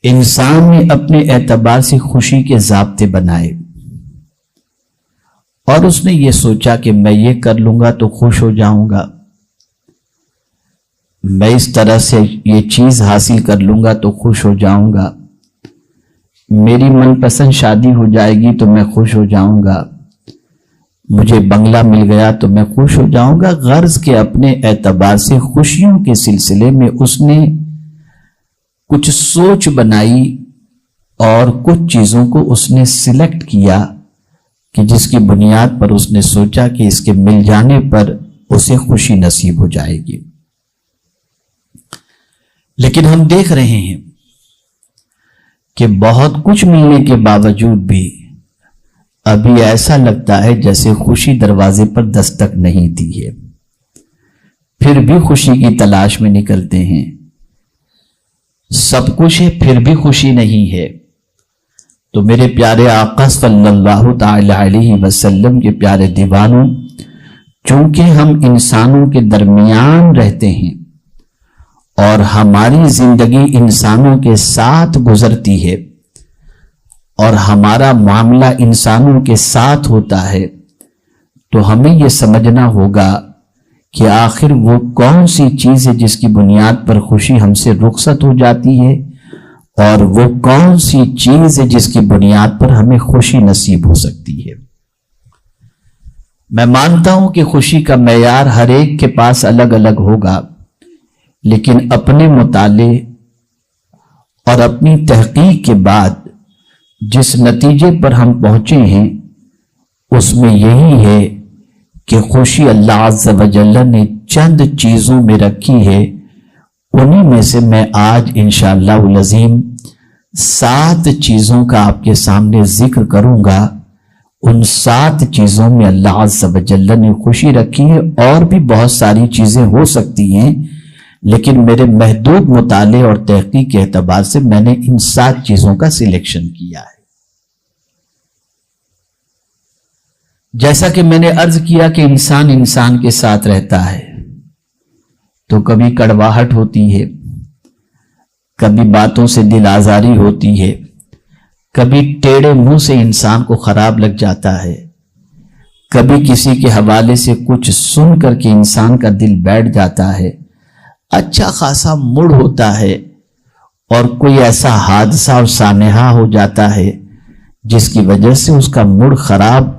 انسان نے اپنے اعتبار سے خوشی کے ضابطے بنائے اور اس نے یہ سوچا کہ میں یہ کر لوں گا تو خوش ہو جاؤں گا، میں اس طرح سے یہ چیز حاصل کر لوں گا تو خوش ہو جاؤں گا، میری من پسند شادی ہو جائے گی تو میں خوش ہو جاؤں گا، مجھے بنگلہ مل گیا تو میں خوش ہو جاؤں گا۔ غرض کے اپنے اعتبار سے خوشیوں کے سلسلے میں اس نے کچھ سوچ بنائی اور کچھ چیزوں کو اس نے سلیکٹ کیا کہ جس کی بنیاد پر اس نے سوچا کہ اس کے مل جانے پر اسے خوشی نصیب ہو جائے گی۔ لیکن ہم دیکھ رہے ہیں کہ بہت کچھ ملنے کے باوجود بھی ابھی ایسا لگتا ہے جیسے خوشی دروازے پر دستک نہیں دی ہے، پھر بھی خوشی کی تلاش میں نکلتے ہیں، سب کچھ ہے پھر بھی خوشی نہیں ہے۔ تو میرے پیارے آقا صلی اللہ تعالی علیہ وسلم کے پیارے دیوانوں، چونکہ ہم انسانوں کے درمیان رہتے ہیں اور ہماری زندگی انسانوں کے ساتھ گزرتی ہے اور ہمارا معاملہ انسانوں کے ساتھ ہوتا ہے، تو ہمیں یہ سمجھنا ہوگا کہ آخر وہ کون سی چیز ہے جس کی بنیاد پر خوشی ہم سے رخصت ہو جاتی ہے اور وہ کون سی چیز ہے جس کی بنیاد پر ہمیں خوشی نصیب ہو سکتی ہے۔ میں مانتا ہوں کہ خوشی کا معیار ہر ایک کے پاس الگ الگ ہوگا، لیکن اپنے مطالعے اور اپنی تحقیق کے بعد جس نتیجے پر ہم پہنچے ہیں اس میں یہی ہے کہ خوشی اللہ عز و جل نے چند چیزوں میں رکھی ہے، انہی میں سے میں آج انشاءاللہ العظیم 7 چیزوں کا آپ کے سامنے ذکر کروں گا۔ ان 7 چیزوں میں اللہ عز و جل نے خوشی رکھی ہے، اور بھی بہت ساری چیزیں ہو سکتی ہیں، لیکن میرے محدود مطالعے اور تحقیق کے اعتبار سے میں نے ان 7 چیزوں کا سلیکشن کیا ہے۔ جیسا کہ میں نے عرض کیا کہ انسان انسان کے ساتھ رہتا ہے تو کبھی کڑواہٹ ہوتی ہے، کبھی باتوں سے دل آزاری ہوتی ہے، کبھی ٹیڑے منہ سے انسان کو خراب لگ جاتا ہے، کبھی کسی کے حوالے سے کچھ سن کر کے انسان کا دل بیٹھ جاتا ہے، اچھا خاصا موڈ ہوتا ہے اور کوئی ایسا حادثہ اور سانحہ ہو جاتا ہے جس کی وجہ سے اس کا موڈ خراب،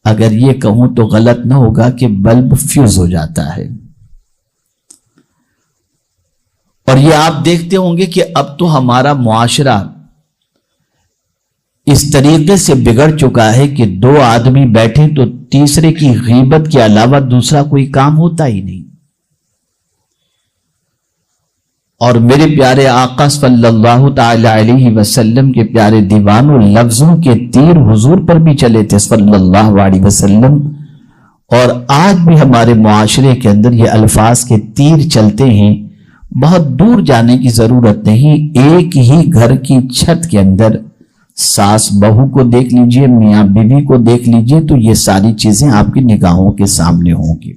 اگر یہ کہوں تو غلط نہ ہوگا کہ بلب فیوز ہو جاتا ہے۔ اور یہ آپ دیکھتے ہوں گے کہ اب تو ہمارا معاشرہ اس طریقے سے بگڑ چکا ہے کہ 2 آدمی بیٹھے تو تیسرے کی غیبت کے علاوہ دوسرا کوئی کام ہوتا ہی نہیں۔ اور میرے پیارے آقا صلی اللہ تعالی علیہ وسلم کے پیارے دیوانوں، لفظوں کے تیر حضور پر بھی چلے تھے صلی اللہ علیہ وسلم، اور آج بھی ہمارے معاشرے کے اندر یہ الفاظ کے تیر چلتے ہیں۔ بہت دور جانے کی ضرورت نہیں، ایک ہی گھر کی چھت کے اندر ساس بہو کو دیکھ لیجئے، میاں بیوی کو دیکھ لیجئے، تو یہ ساری چیزیں آپ کی نگاہوں کے سامنے ہوں گی۔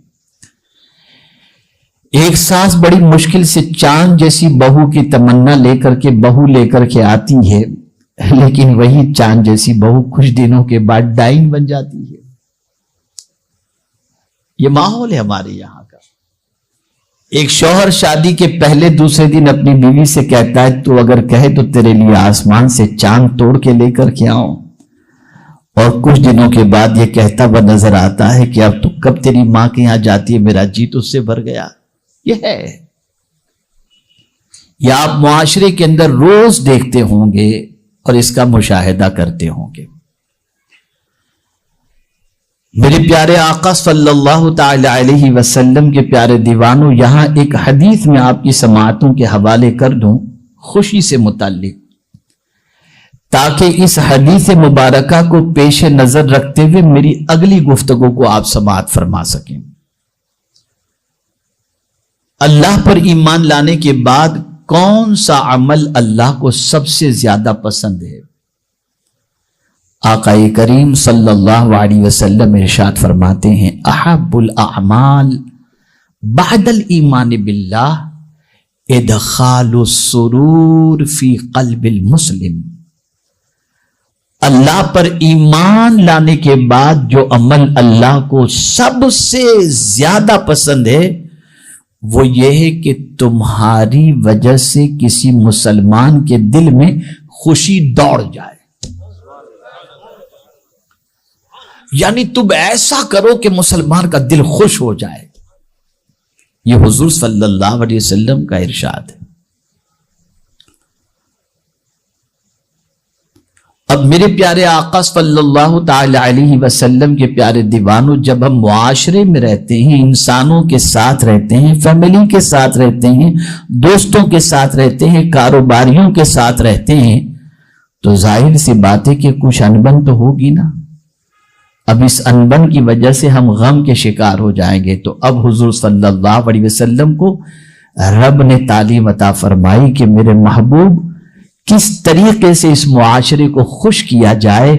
ایک ساس بڑی مشکل سے چاند جیسی بہو کی تمنا لے کر کے آتی ہے، لیکن وہی چاند جیسی بہو کچھ دنوں کے بعد ڈائن بن جاتی ہے۔ یہ ماحول ہے ہمارے یہاں کا۔ ایک شوہر شادی کے پہلے دوسرے دن اپنی بیوی سے کہتا ہے تو اگر کہے تو تیرے لیے آسمان سے چاند توڑ کے لے کر کے آؤں، اور کچھ دنوں کے بعد یہ کہتا ہوا نظر آتا ہے کہ اب تو کب تیری ماں کے یہاں جاتی ہے، میرا جی تو اس سے بھر گیا۔ یہ ہے، یہ آپ معاشرے کے اندر روز دیکھتے ہوں گے اور اس کا مشاہدہ کرتے ہوں گے۔ میرے پیارے آقا صلی اللہ تعالی علیہ وسلم کے پیارے دیوانوں، یہاں ایک حدیث میں آپ کی سماعتوں کے حوالے کر دوں خوشی سے متعلق، تاکہ اس حدیث مبارکہ کو پیش نظر رکھتے ہوئے میری اگلی گفتگو کو آپ سماعت فرما سکیں۔ اللہ پر ایمان لانے کے بعد کون سا عمل اللہ کو سب سے زیادہ پسند ہے؟ آقا کریم صلی اللہ علیہ وسلم ارشاد فرماتے ہیں، احب الاعمال بعد الایمان باللہ ادخال السرور فی قلب المسلم، اللہ پر ایمان لانے کے بعد جو عمل اللہ کو سب سے زیادہ پسند ہے وہ یہ ہے کہ تمہاری وجہ سے کسی مسلمان کے دل میں خوشی دوڑ جائے، یعنی تم ایسا کرو کہ مسلمان کا دل خوش ہو جائے۔ یہ حضور صلی اللہ علیہ وسلم کا ارشاد ہے۔ اب میرے پیارے آقا صلی اللہ تعالی علیہ وسلم کے پیارے دیوانوں، جب ہم معاشرے میں رہتے ہیں، انسانوں کے ساتھ رہتے ہیں، فیملی کے ساتھ رہتے ہیں، دوستوں کے ساتھ رہتے ہیں، کاروباریوں کے ساتھ رہتے ہیں، تو ظاہر سی بات ہے کہ کچھ انبن تو ہوگی نا۔ اب اس انبن کی وجہ سے ہم غم کے شکار ہو جائیں گے، تو اب حضور صلی اللہ علیہ وسلم کو رب نے تعلیم عطا فرمائی کہ میرے محبوب کس طریقے سے اس معاشرے کو خوش کیا جائے،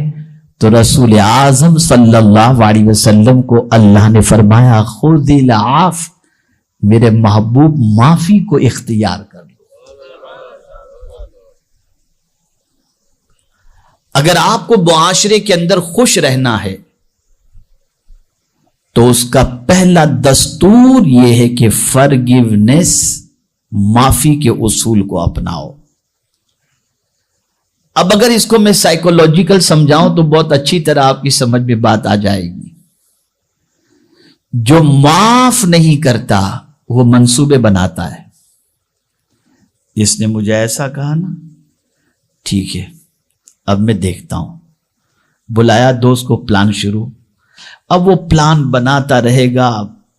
تو رسول اعظم صلی اللہ علیہ وسلم کو اللہ نے فرمایا خذ العفو، میرے محبوب معافی کو اختیار کر لو۔ اگر آپ کو معاشرے کے اندر خوش رہنا ہے تو اس کا پہلا دستور یہ ہے کہ فرگیونیس، معافی کے اصول کو اپناؤ۔ اب اگر اس کو میں سائیکولوجیکل سمجھاؤں تو بہت اچھی طرح آپ کی سمجھ میں بات آ جائے گی۔ جو معاف نہیں کرتا وہ منصوبے بناتا ہے، اس نے مجھے ایسا کہا نا، ٹھیک ہے اب میں دیکھتا ہوں، بلایا دوست کو، پلان شروع۔ اب وہ پلان بناتا رہے گا،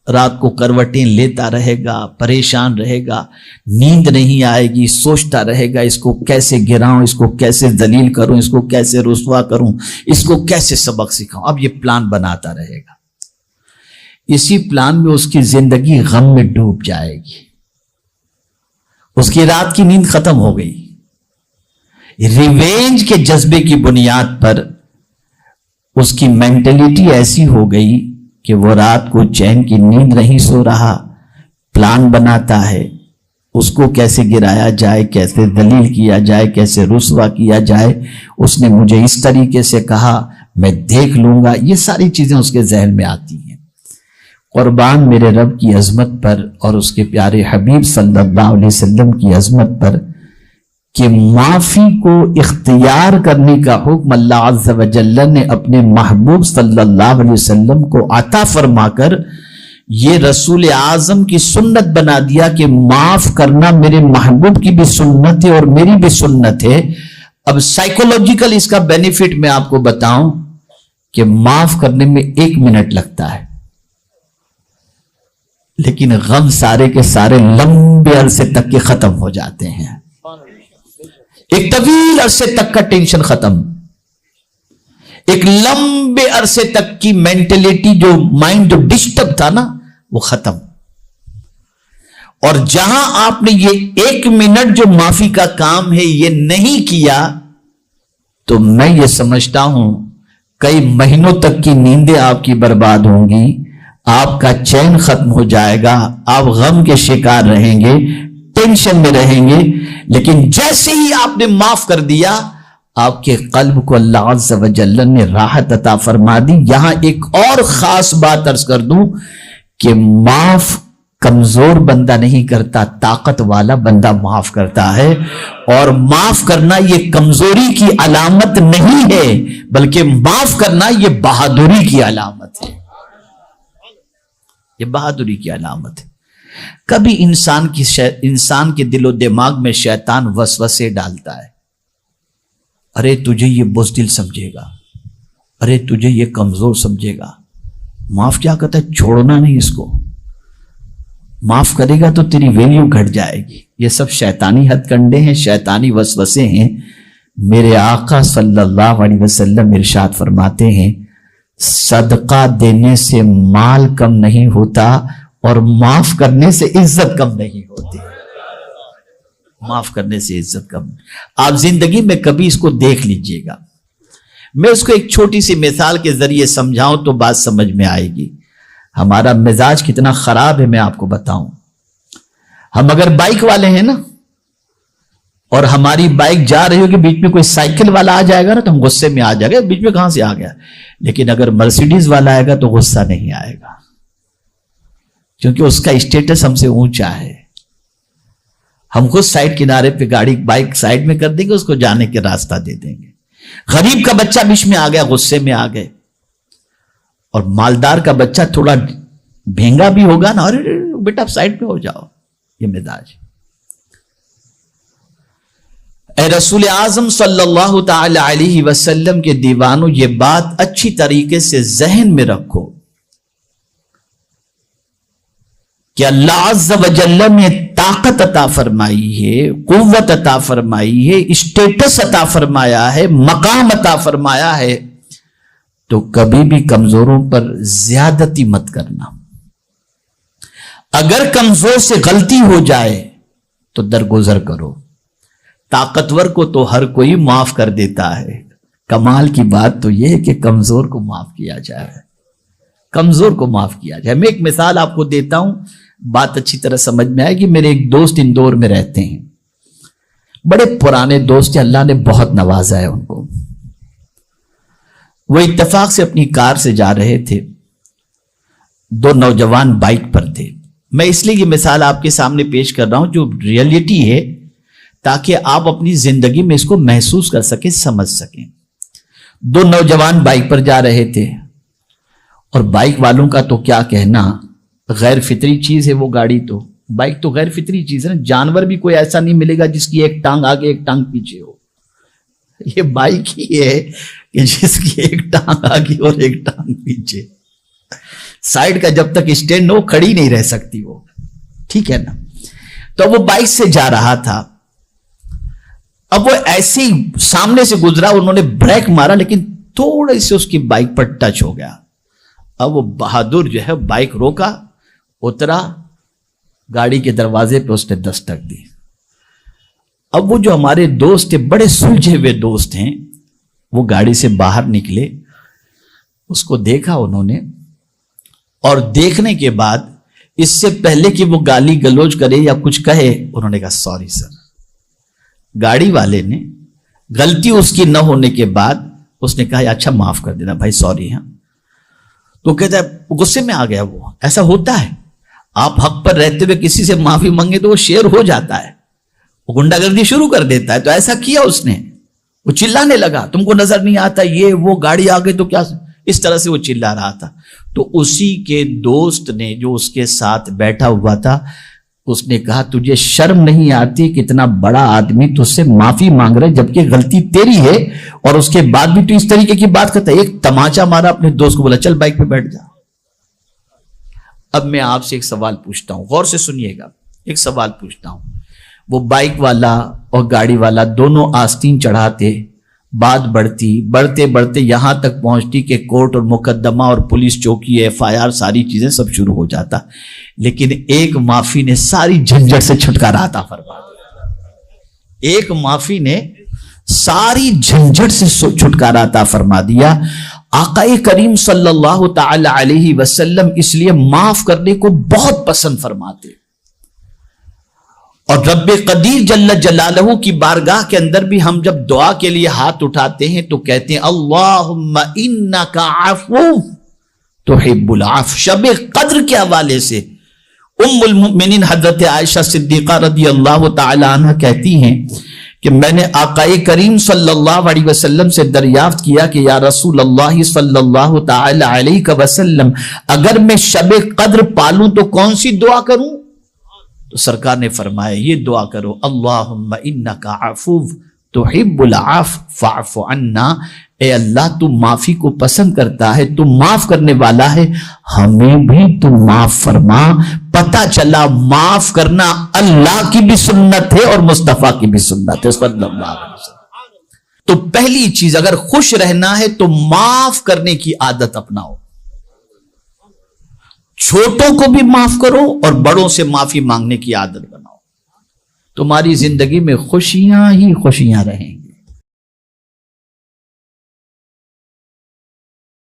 رات کو کروٹیں لیتا رہے گا، پریشان رہے گا، نیند نہیں آئے گی، سوچتا رہے گا اس کو کیسے گراؤں، اس کو کیسے ذلیل کروں، اس کو کیسے رسوا کروں، اس کو کیسے سبق سکھاؤں۔ اب یہ پلان بناتا رہے گا، اسی پلان میں اس کی زندگی غم میں ڈوب جائے گی، اس کی رات کی نیند ختم ہو گئی۔ ریونج کے جذبے کی بنیاد پر اس کی مینٹلیٹی ایسی ہو گئی کہ وہ رات کو چین کی نیند نہیں سو رہا، پلان بناتا ہے اس کو کیسے گرایا جائے، کیسے ذلیل کیا جائے، کیسے رسوا کیا جائے، اس نے مجھے اس طریقے سے کہا، میں دیکھ لوں گا، یہ ساری چیزیں اس کے ذہن میں آتی ہیں۔ قربان میرے رب کی عظمت پر اور اس کے پیارے حبیب صلی اللہ علیہ وسلم کی عظمت پر کہ معافی کو اختیار کرنے کا حکم اللہ عز و جل نے اپنے محبوب صلی اللہ علیہ وسلم کو عطا فرما کر یہ رسول اعظم کی سنت بنا دیا کہ معاف کرنا میرے محبوب کی بھی سنت ہے اور میری بھی سنت ہے۔ اب سائیکولوجیکل اس کا بینیفٹ میں آپ کو بتاؤں کہ معاف کرنے میں 1 منٹ لگتا ہے، لیکن غم سارے کے سارے لمبے عرصے تک کے ختم ہو جاتے ہیں۔ ایک طویل عرصے تک کا ٹینشن ختم، ایک لمبے عرصے تک کی مینٹلیٹی جو مائنڈ جو ڈسٹرب تھا نا وہ ختم۔ اور جہاں آپ نے یہ 1 منٹ جو معافی کا کام ہے یہ نہیں کیا تو میں یہ سمجھتا ہوں کئی مہینوں تک کی نیندیں آپ کی برباد ہوں گی، آپ کا چین ختم ہو جائے گا، آپ غم کے شکار رہیں گے، ٹینشن میں رہیں گے۔ لیکن جیسے ہی آپ نے معاف کر دیا آپ کے قلب کو اللہ عز و جل نے راحت عطا فرما دی۔ یہاں ایک اور خاص بات عرض کر دوں کہ معاف کمزور بندہ نہیں کرتا، طاقت والا بندہ معاف کرتا ہے، اور معاف کرنا یہ کمزوری کی علامت نہیں ہے بلکہ معاف کرنا یہ بہادری کی علامت ہے، یہ بہادری کی علامت ہے۔ کبھی انسان کے دل و دماغ میں شیطان وسوسے ڈالتا ہے، ارے تجھے یہ بزدل سمجھے گا، ارے تجھے یہ کمزور سمجھے گا، معاف کیا کہتا ہے، چھوڑنا نہیں اس کو، معاف کرے گا تو تیری ویلیو گھٹ جائے گی۔ یہ سب شیطانی ہتھ کنڈے ہیں، شیطانی وسوسے ہیں۔ میرے آقا صلی اللہ علیہ وسلم ارشاد فرماتے ہیں صدقہ دینے سے مال کم نہیں ہوتا اور معاف کرنے سے عزت کم نہیں ہوتی، معاف کرنے سے عزت کم۔ آپ زندگی میں کبھی اس کو دیکھ لیجئے گا، میں اس کو ایک چھوٹی سی مثال کے ذریعے سمجھاؤں تو بات سمجھ میں آئے گی۔ ہمارا مزاج کتنا خراب ہے میں آپ کو بتاؤں۔ ہم اگر بائک والے ہیں نا اور ہماری بائک جا رہی ہو کہ بیچ میں کوئی سائیکل والا آ جائے گا نا تو ہم غصے میں آ جائے گا، بیچ میں کہاں سے آ گیا. لیکن اگر مرسیڈیز والا آئے گا تو غصہ نہیں آئے گا، کیونکہ اس کا اسٹیٹس ہم سے اونچا ہے. ہم خود سائڈ کنارے پہ گاڑی بائک سائڈ میں کر دیں گے، اس کو جانے کے راستہ دے دیں گے. غریب کا بچہ بیچ میں آ گیا، غصے میں آ گئے، اور مالدار کا بچہ تھوڑا بھینگا بھی ہوگا نا، ارے بیٹا سائڈ پہ ہو جاؤ. یہ مزاج. اے رسول اعظم صلی اللہ تعالی علیہ وسلم کے دیوانوں، یہ بات اچھی طریقے سے ذہن میں رکھو کہ اللہ عز و جل نے طاقت عطا فرمائی ہے، قوت عطا فرمائی ہے، اسٹیٹس عطا فرمایا ہے، مقام عطا فرمایا ہے، تو کبھی بھی کمزوروں پر زیادتی مت کرنا. اگر کمزور سے غلطی ہو جائے تو درگزر کرو. طاقتور کو تو ہر کوئی معاف کر دیتا ہے، کمال کی بات تو یہ ہے کہ کمزور کو معاف کیا جائے. کمزور کو معاف کیا جائے. میں ایک مثال آپ کو دیتا ہوں، بات اچھی طرح سمجھ میں آئے گی. میرے ایک دوست اندور میں رہتے ہیں، بڑے پرانے دوست ہیں، اللہ نے بہت نوازا ہے ان کو. وہ اتفاق سے اپنی کار سے جا رہے تھے، دو نوجوان بائک پر تھے. میں اس لیے یہ مثال آپ کے سامنے پیش کر رہا ہوں جو ریئلٹی ہے، تاکہ آپ اپنی زندگی میں اس کو محسوس کر سکیں، سمجھ سکیں. دو نوجوان بائک پر جا رہے تھے، اور بائک والوں کا تو کیا کہنا، غیر فطری چیز ہے وہ گاڑی. تو بائک تو غیر فطری چیز ہے نا، جانور بھی کوئی ایسا نہیں ملے گا جس کی ایک ٹانگ آگے ایک ٹانگ پیچھے ہو. یہ بائک ہی ہے کہ جس کی ایک ٹانگ آگے اور ایک ٹانگ پیچھے. سائیڈ کا جب تک اسٹینڈ ہو کھڑی نہیں رہ سکتی وہ، ٹھیک ہے نا. تو وہ بائک سے جا رہا تھا. اب وہ ایسے ہی سامنے سے گزرا، انہوں نے بریک مارا لیکن تھوڑے سے اس کی بائک پر ٹچ ہو گیا. اب وہ بہادر جو ہے بائک روکا، اترا، گاڑی کے دروازے پہ اس نے دستک دی. اب وہ جو ہمارے دوست تھے، بڑے سلجھے ہوئے دوست ہیں، وہ گاڑی سے باہر نکلے، اس کو دیکھا انہوں نے، اور دیکھنے کے بعد اس سے پہلے کہ وہ گالی گلوچ کرے یا کچھ کہے، انہوں نے کہا سوری سر. گاڑی والے نے غلطی اس کی نہ ہونے کے بعد اس نے کہا اچھا معاف کر دینا بھائی، سوری. ہاں تو کہتا ہے غصے میں آ گیا. وہ ایسا ہوتا ہے، آپ حق پر رہتے ہوئے کسی سے معافی مانگے تو وہ شیر ہو جاتا ہے، وہ گنڈا گردی شروع کر دیتا ہے. تو ایسا کیا اس نے، وہ چلانے لگا، تم کو نظر نہیں آتا یہ وہ، گاڑی آ گئی تو کیا، اس طرح سے وہ چلا رہا تھا. تو اسی کے دوست نے جو اس کے ساتھ بیٹھا ہوا تھا، اس نے کہا تجھے شرم نہیں آتی کہ اتنا بڑا آدمی تجھ سے معافی مانگ رہا ہے جبکہ غلطی تیری ہے، اور اس کے بعد بھی تو اس طریقے کی بات کرتا ہے. ایک تماچا مارا اپنے دوست کو، بولا چل بائک پہ بیٹھ جا. اب میں آپ سے ایک سوال پوچھتا ہوں، غور سے سنیے گا. ایک سوال پوچھتا ہوں، وہ بائک والا اور گاڑی والا دونوں آستین چڑھاتے، بات بڑھتے بڑھتے یہاں تک پہنچتی کہ کورٹ اور مقدمہ اور پولیس چوکی، FIR، ساری چیزیں سب شروع ہو جاتا. لیکن ایک معافی نے ساری جھنجھٹ سے چھٹکارا عطا فرما دیا. ایک معافی نے ساری جھنجھٹ سے چھٹکارا عطا فرما دیا. آقا کریم صلی اللہ تعالی علیہ وسلم اس لیے معاف کرنے کو بہت پسند فرماتے، اور رب قدیر جل جلالہ کی بارگاہ کے اندر بھی ہم جب دعا کے لیے ہاتھ اٹھاتے ہیں تو کہتے ہیں اللہم انک عفو تحب العفو. شب قدر کے حوالے سے ام المؤمنین حضرت عائشہ صدیقہ رضی اللہ تعالی عنہ کہتی ہیں کہ میں نے آقا کریم صلی اللہ علیہ وسلم سے دریافت کیا کہ یا رسول اللہ صلی اللہ تعالی علیہ وسلم، اگر میں شب قدر پالوں تو کون سی دعا کروں؟ تو سرکار نے فرمایا یہ دعا کرو، اللہم انک عفو تحب العفو فاعف عنا. اے اللہ تو معافی کو پسند کرتا ہے، تو معاف کرنے والا ہے، ہمیں بھی تو معاف فرما. پتہ چلا معاف کرنا اللہ کی بھی سنت ہے اور مصطفیٰ کی بھی سنت ہے صلی اللہ علیہ وسلم. تو پہلی چیز، اگر خوش رہنا ہے تو معاف کرنے کی عادت اپناؤ. چھوٹوں کو بھی معاف کرو اور بڑوں سے معافی مانگنے کی عادت بناؤ. تمہاری زندگی میں خوشیاں ہی خوشیاں رہیں.